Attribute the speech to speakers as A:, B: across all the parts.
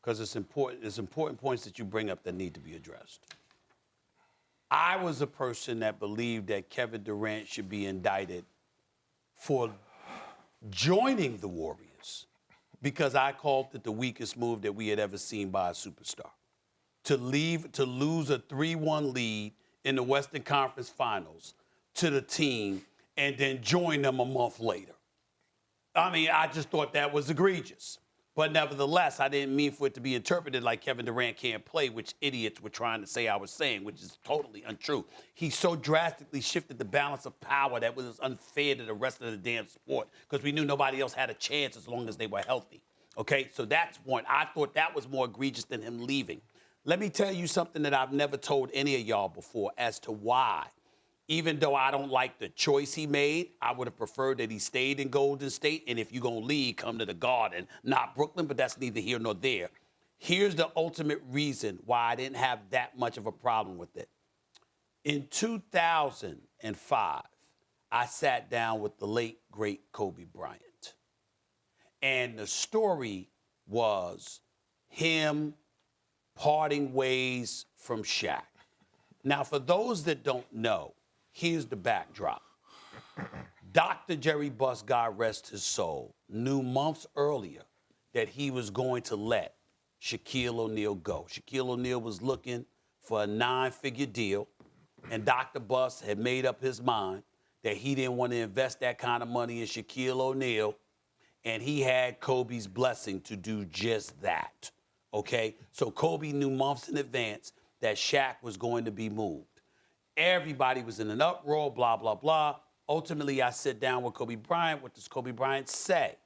A: because it's important. There's important points that you bring up that need to be addressed. I was a person that believed that Kevin Durant should be indicted for joining the Warriors because I called it the weakest move that we had ever seen by a superstar. To lose a 3-1 lead in the Western Conference Finals to the team and then join them a month later. I mean, I just thought that was egregious. But nevertheless, I didn't mean for it to be interpreted like Kevin Durant can't play, which idiots were trying to say I was saying, which is totally untrue. He so drastically shifted the balance of power that was unfair to the rest of the damn sport because we knew nobody else had a chance as long as they were healthy. Okay, so that's one. I thought that was more egregious than him leaving. Let me tell you something that I've never told any of y'all before as to why. Even though I don't like the choice he made, I would have preferred that he stayed in Golden State. And if you're going to leave, come to the Garden, not Brooklyn, but that's neither here nor there. Here's the ultimate reason why I didn't have that much of a problem with it. In 2005, I sat down with the late, great Kobe Bryant. And the story was him parting ways from Shaq. Now, for those that don't know, here's the backdrop. Dr. Jerry Buss, God rest his soul, knew months earlier that he was going to let Shaquille O'Neal go. Shaquille O'Neal was looking for a 9-figure deal, and Dr. Buss had made up his mind that he didn't want to invest that kind of money in Shaquille O'Neal, and he had Kobe's blessing to do just that, okay? So Kobe knew months in advance that Shaq was going to be moved. Everybody was in an uproar, blah, blah, blah. Ultimately, I sit down with Kobe Bryant. What does Kobe Bryant say?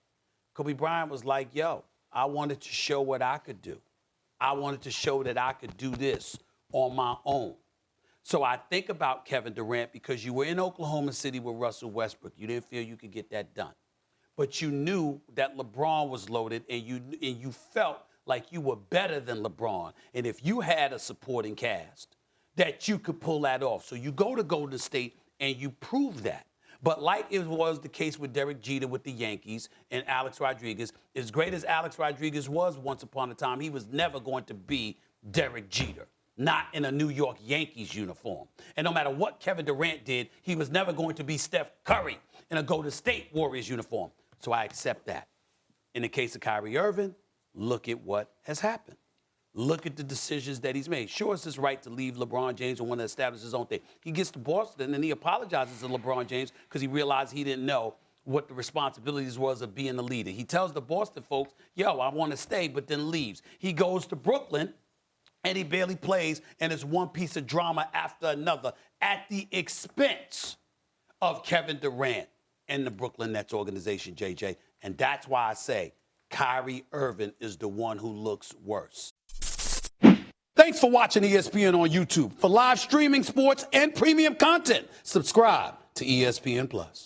A: Kobe Bryant was like, yo, I wanted to show what I could do. I wanted to show that I could do this on my own. So I think about Kevin Durant because you were in Oklahoma City with Russell Westbrook. You didn't feel you could get that done. But you knew that LeBron was loaded, and you felt like you were better than LeBron. And if you had a supporting cast, that you could pull that off. So you go to Golden State and you prove that. But like it was the case with Derek Jeter with the Yankees and Alex Rodriguez, as great as Alex Rodriguez was once upon a time, he was never going to be Derek Jeter, not in a New York Yankees uniform. And no matter what Kevin Durant did, he was never going to be Steph Curry in a Golden State Warriors uniform. So I accept that. In the case of Kyrie Irving, look at what has happened. Look at the decisions that he's made. Sure, it's his right to leave LeBron James and want to establish his own thing. He gets to Boston and he apologizes to LeBron James because he realized he didn't know what the responsibilities was of being a leader. He tells the Boston folks, yo, I want to stay, but then leaves. He goes to Brooklyn and he barely plays, and it's one piece of drama after another at the expense of Kevin Durant and the Brooklyn Nets organization, JJ. And that's why I say Kyrie Irving is the one who looks worse. Thanks for watching ESPN on YouTube. For live streaming, sports, and premium content, subscribe to ESPN+.